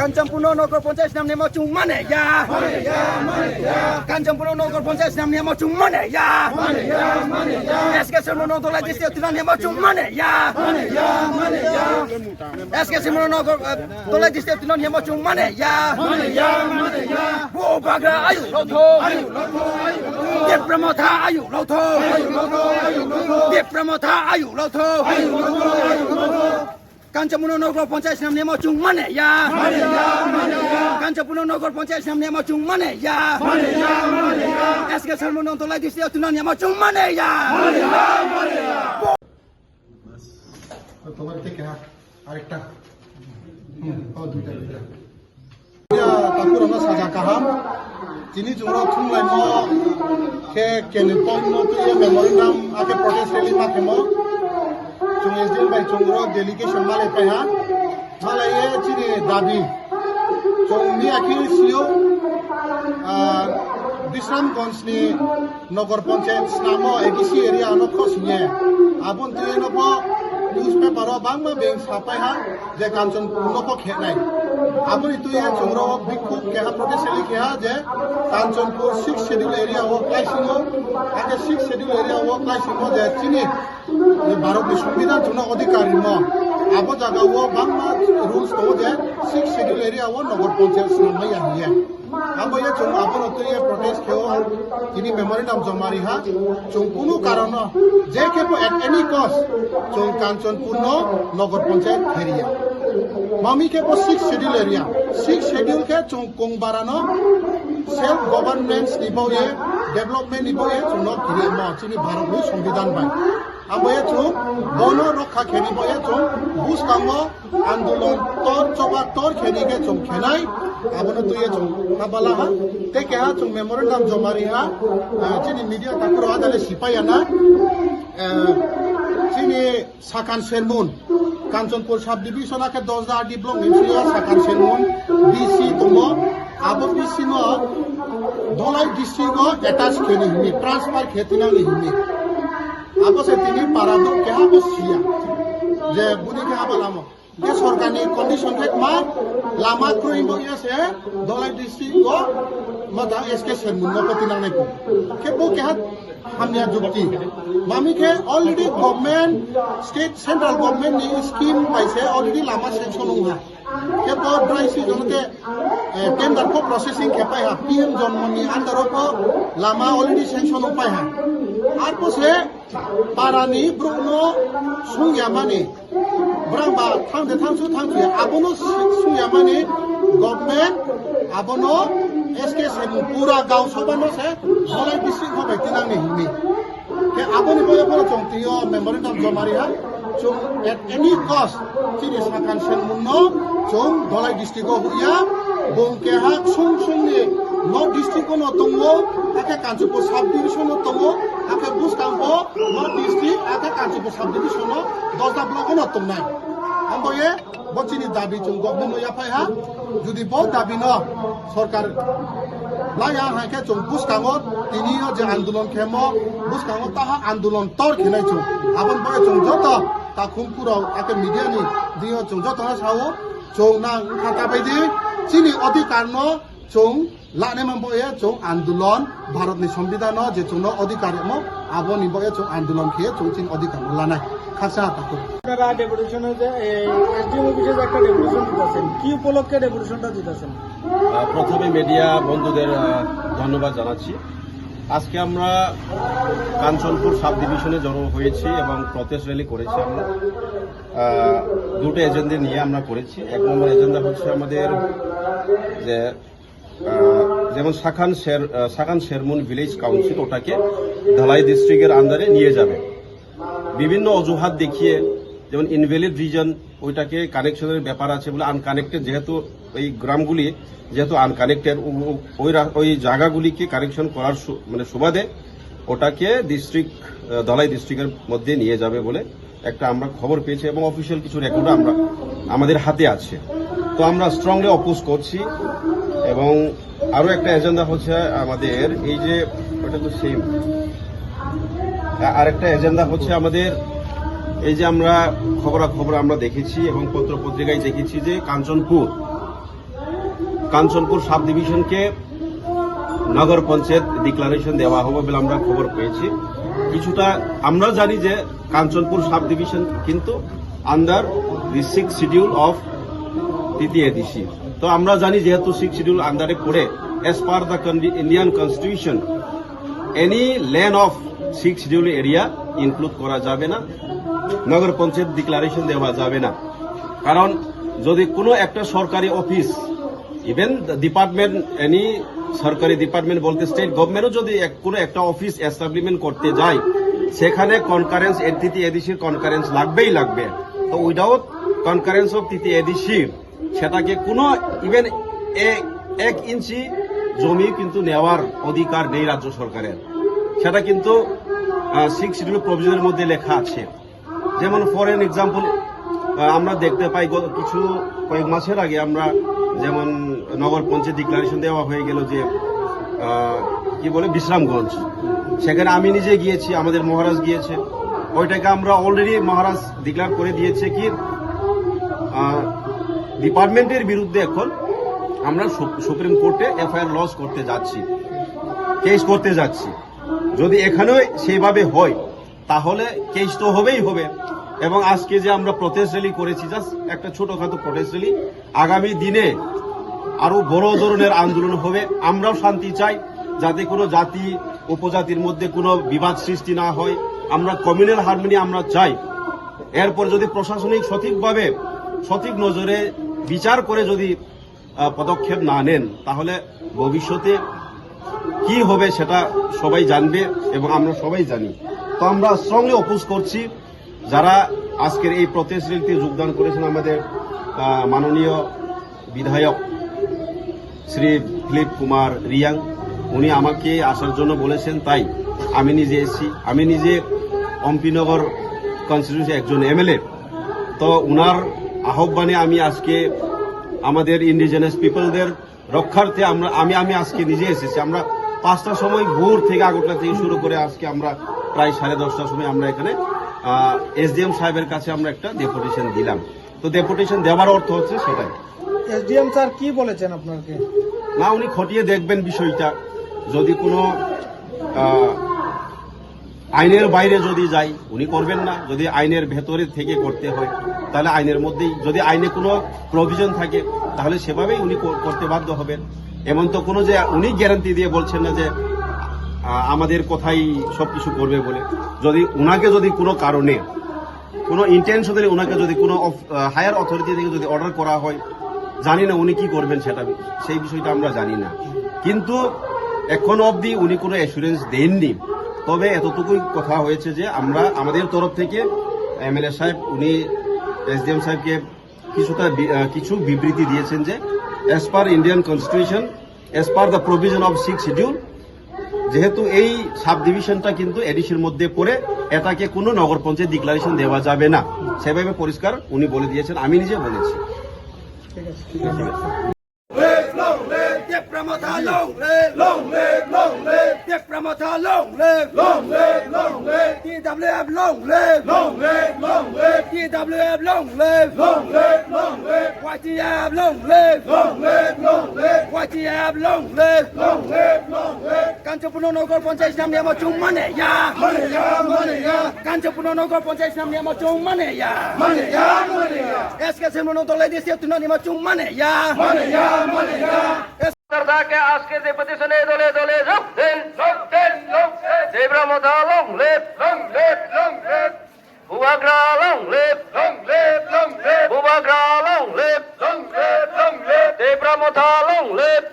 কাঞ্চনপুর নগর পঞ্চায়েত নাম নেমা চুং মানে ইয়া কাঞ্চনপুর নগর পঞ্চায়েত নাম নেমা চুং মানে ইয়া এসকে শর্মা দলাই ডিস্ট্রিক্ট তিনাম নেমা চুং মানে ইয়া এসকে শর্মা নগর দলাই ডিস্ট্রিক্ট তিনাম নেমা চুং মানে ইয়া ও বাগা আয়ু লথো দেবপ্রমথা আয়ু লথো দেবপ্রমথা আয়ু লথো কাঞ্চনপুর নগর পঞ্চায়েত নাম নেমা চুং মানে ইয়া কাঞ্চনপুর নগর পঞ্চায়েত নাম নেমা চুং মানে ইয়া এসকে শর্মা দলাই ডিস্ট্রিক্ট তিনাম নেমা চুং মানে ইয়া তোমার থেকে আরেকটা দুইটা তারপর আমরা সাজা কাহাম যিনি জোর থুমলাইম খে কেনিপন তুই মেমোরেন্ডাম আগে প্রটেস্ট রেলি মাখেম जों एसडिएम बाय चंग्र डेलिगेशन माले पाया मालाये चिनि दाबी जों मियाखि सियो बिश्रामगंजनि नगर पंचायत नामो एगिसि एरिया नो खसिए आबुन तुय नबो न्यूज़पेपर बांगमा बेंक सापायहा जे कांचनपुर नको खेनाय आबुन तुय चंग्र बिखु केहा प्रोटेस्ट रेली केहा जे कांचनपुर 6 शेड्यूल एरिया वो क्लाइसिंगो आगे 6 शेड्यूल एरिया वो क्लाइसिंगो जे चिनि भारत संविधान चुना अधिकारी आबो जगह वो बांगमा रूल्स तो जे 6 शेड्यूल एरिया वो नगर पंचायत नामै आहिए अब ये जों आबो तो ये प्रोटेस्ट खेओ इनि मेमोरेंडम जमारी हा जों कुनु कारण जे केबो एट एनी कॉस्ट जों कांचनपुर नगर पंचायत एरिया मामी केबो 6 शेड्यूल एरिया 6 शेड्यूल के जों कोंगबारानो सेल्फ गवर्नमेंट निबोये डेवलपमेंट निबोये जों न गिरे म चिनि भारतनि संविधान बाय आबोये जों बनो रक्षा खेनि बोये जों बुसकामो आंदोलन तोर चबा तोर खेनि के जों खेनाय आबोनो तुये जों हाबाला हा ते केहा जों मेमोरेंडम जमारी हा चिनि मीडिया ताकुरो आदाले सिपायाना चिनि साकान सेरमुन कांचनपुर सब डिविजन के 10 आरडी ब्लॉक निसिया साकान सेरमुन बीसी तमो आबो बीसी नो धलाई डिस्ट्रिक्ट अटैच खेनि हिमी ट्रांसफर खेतिना हिमी आबो से तिनी पारादो केहा बसिया जे बुनि केहा बालामो के सरकारनि कंडीशन के मा लामा क्रोइंगो यासे धलाई डिस्ट्रिक्ट को मदा एसके सेरमुन नो कतिना नै को के बो केहा हमनिया जुक्ति मामी के already government state central government नि स्कीम पाइसे ऑलरेडी लामा सेक्शन हुआ के बो ड्राई सीजन के टेंडर को प्रोसेसिंग के पाया पीएम जन्मनि अंडर को लामा ऑलरेडी सेक्शन हो पाया आर पोसे पारानी ब्रुनो सुंगिया माने ब्रांबा थांदे थांसु थांफि आबोनो सुंगिया माने गवर्नमेंट आबोनो एसके सेमु पूरा गांव सबानो से धलाई डिस्ट्रिक्ट हो बैठिना नि हिमी के आबोनि बोय बोल चंतियो मेमोरेंडम जमारी हा जों एट एनी कॉस्ट चिनि साकान सेमुनो जों धलाई डिस्ट्रिक्ट हो हुया बोंके हा सुं सुंनि नॉर्थ डिस्ट्रिक्ट को तंगो आके कांचनपुर सब डिविजन तंगो आके बुसकांगो नॉर्थ डिस्ट्रिक्ट आके कांचनपुर सब डिविजन 10 ब्लॉक न तंगनाय हमबोये बचिनि दाबी जों गवर्नमेंट या फायहा जुदि बो दाबी न सरकार लाया हाके जों बुसकांगो तिनि जे आंदोलन खेमो बुसकांगो ताहा आंदोलन तोर खिनाय जों आबन बोये जों जत ता खुमपुराव आके मीडिया नि दियो जों जत सावो जों ना खाता बायदि चिनि अधिकार न जों लाने मंबोये जों आंदोलन भारतनि संविधान जे जों अधिकार म आबो निबोये जों आंदोलन खे जों चिन अधिकार लानाय खासा ताको আপনারা ডেপুটেশনে যে এসডিএম অফিসে একটা ডেপুটেশন দিতেছেন কি উপলক্ষে ডেপুটেশনটা দিতেছেন প্রথমে মিডিয়া বন্ধুদের ধন্যবাদ জানাচ্ছি আজকে আমরা কাঞ্চনপুর সাব ডিভিশনে জড়ো হয়েছি এবং প্রটেস্ট র্যালি করেছি আমরা দুটো এজেন্ডা নিয়ে আমরা করেছি এক নম্বর এজেন্ডা হচ্ছে আমাদের যে যেমন সাকান শেরমুন ভিলেজ কাউন্সিল ওটাকে ধলাই ডিস্ট্রিক্টের আন্ডারে নিয়ে যাবে বিভিন্ন অজুহাত দেখিয়ে যেমন ইনভ্যালিড রিজন ওইটাকে কানেকশনের ব্যাপার আছে বলে আনকানেক্টেড যেহেতু ওই গ্রামগুলি যেহেতু আনকানেক্টেড ওই জায়গাগুলিকে কানেকশন করার মানে সুবাদে ওটাকে ধলাই ডিস্ট্রিক্টের মধ্যে নিয়ে যাবে বলে একটা আমরা খবর পেয়েছি এবং অফিসিয়াল কিছু রেকর্ড আমরা আমাদের হাতে আছে তো আমরা স্ট্রংলি অপোজ করছি এবং আরো একটা এজেন্ডা হচ্ছে আমাদের এই যে ওটা তো সেম আরেকটা এজেন্ডা হচ্ছে আমাদের এই যে আমরা খবরাখবর আমরা দেখেছি এবং পত্র পত্রিকায় দেখেছি যে কাঞ্চনপুর কাঞ্চনপুর সাব ডিভিশনকে নগর পঞ্চায়েত ডিক্লারেশন দেওয়া হবে বলে আমরা খবর পেয়েছি। কিছুটা আমরা জানি যে কাঞ্চনপুর সাব ডিভিশন কিন্তু under the 6th schedule of TTADC। তো আমরা জানি যেহেতু 6th শিডিউল আন্ডারে পড়ে, as per the Indian constitution any land of 6th schedule area include করা যাবে না, নগর পঞ্চায়েত ডিক্লারেশন দেওয়া যাবে না। কারণ যদি কোনো একটা সরকারি অফিস, ইভেন ডিপার্টমেন্ট, এনি সরকারি ডিপার্টমেন্ট বলতে স্টেট গভর্নমেন্টও যদি কোনো একটা অফিস এস্টাবলিশমেন্ট করতে যায়, সেখানে কনকারেন্স TTADCর কনকারেন্স লাগবেই লাগবে। তো উইদাউট কনকারেন্স অফ TTADC সেটাকে কোনো ইভেন 1 ইঞ্চি জমি কিন্তু নেওয়ার অধিকার নেই রাজ্য সরকারের। সেটা কিন্তু 6th শিডিউল প্রভিশনের মধ্যে লেখা আছে। যেমন ফর এন এক্সাম্পল আমরা দেখতে পাই কয়েক মাসের আগে আমরা যেমন নগর পঞ্চায়েত ডিক্লারেশন দেওয়া হয়ে গেল যে কি বলে বিশ্রামগঞ্জ, সেখানে আমি নিজে গিয়েছি, আমাদের মহারাজ গিয়েছে, ওইটাকে আমরা অলরেডি মহারাজ ডিক্লেয়ার করে দিয়েছে কি ডিপার্টমেন্টের বিরুদ্ধে এখন আমরা সুপ্রিম কোর্টে FIR লজ করতে যাচ্ছি, কেস করতে যাচ্ছি। যদি এখানেও সেইভাবে হয় তাহলে কেস তো হবেই হবে। এবং আজকে যে আমরা প্রটেস্ট র্যালি করেছি, জাস্ট একটা ছোটখাটো প্রটেস্ট র্যালি, আগামী দিনে আরো বড় ধরনের আন্দোলন হবে। আমরাও শান্তি চাই, যাতে কোনো জাতি উপজাতির মধ্যে কোনো বিবাদ সৃষ্টি না হয়। আমরা কমিউনাল হারমোনি আমরা চাই। এরপর যদি প্রশাসনিক সঠিকভাবে সঠিক নজরে বিচার করে যদি পদক্ষেপ না নেন, তাহলে ভবিষ্যতে কি হবে সেটা সবাই জানবে এবং আমরা সবাই জানি। তো আমরা স্ট্রংলি অপোজ করছি। যারা আজকের এই প্রটেস্ট র্যালিতে যোগদান করেছেন, আমাদের মাননীয় বিধায়ক শ্রী দিলীপ কুমার রিয়াং, উনি আমাকে আসার জন্য বলেছেন, তাই আমি নিজে এসেছি। আমি নিজে অম্পিনগর কনস্টিটিউন্সি একজন MLA। তো উনার আহ্বানে আমি আজকে আমাদের ইন্ডিজিনাস পিপলদের রক্ষার্থে আমি আজকে নিজে এসেছি। আমরা 5টার সময় ভোর থেকে আগরতলা থেকে শুরু করে আজকে আমরা প্রায় 10:30টার সময় আমরা এখানে SDM সাহেবের কাছে আমরা একটা ডেপুটেশন দিলাম। তো ডেপুটেশন দেওয়ার অর্থ হচ্ছে সেটাই। SDM স্যার কি বলেছেন আপনাকে? না, উনি খতিয়ে দেখবেন বিষয়টা। যদি কোনো আইনের বাইরে যদি যাই উনি করবেন না, যদি আইনের ভেতরে থেকে করতে হয় তাহলে আইনের মধ্যেই, যদি আইনে কোনো প্রভিশন থাকে তাহলে সেভাবেই উনি করতে বাধ্য হবেন। এমন তো কোনো যে উনি গ্যারান্টি দিয়ে বলছেন না যে আমাদের কথাই সবকিছু করবে বলে। যদি উনাকে যদি কোনো কারণে কোনো ইন্টেনশনালি উনাকে যদি কোনো হায়ার অথরিটি থেকে যদি অর্ডার করা হয়, জানি না উনি কি করবেন, সেটা সেই বিষয়টা আমরা জানি না। কিন্তু এখন অবধি উনি কোনো অ্যাসুরেন্স দেননি। তবে এতটুকুই কথা হয়েছে যে আমরা আমাদের তরফ থেকে MLA সাহেব উনি SDM সাহেবকে কিছু বিবৃতি দিয়েছেন যে as per Indian constitution, as per the provision of 6th schedule, যেহেতু এই সাব ডিভিশনটা কিন্তু এডিসির মধ্যে পড়ে, এটাকে কোনো নগর পঞ্চায়েত ডিক্লারেশন দেওয়া যাবে না, সেভাবে পরিষ্কার উনি বলে দিয়েছেন, আমি নিজে বলেছি। ঠিক আছে। Long live Dip Ramotha, long live, long live, long live Dip Ramotha, long live, long live, long live TWF, long live, long live, long live TWF, long live, long live, long live YTF, long live, long live, long live YTF, long live, long live, long live Kanchapurno Nogor Panchayat নাম নিয়ে আমার চুম মানে ইয়া মানে ইয়া Kanchapurno Nogor Panchayat নাম নিয়ে আমার চুম মানে ইয়া এসকে সেমনো দলাই দিয়েছে তুই না আমার চুম মানে ইয়া সরদারকে আজকে যে প্রতিষ্ঠানে দলে দলে যোগ দেন দেব রামদা লং লেপ বুবাগ্রা লং লেপ বুবাগ্রা লং লেপ দেব রামদা লং লেপ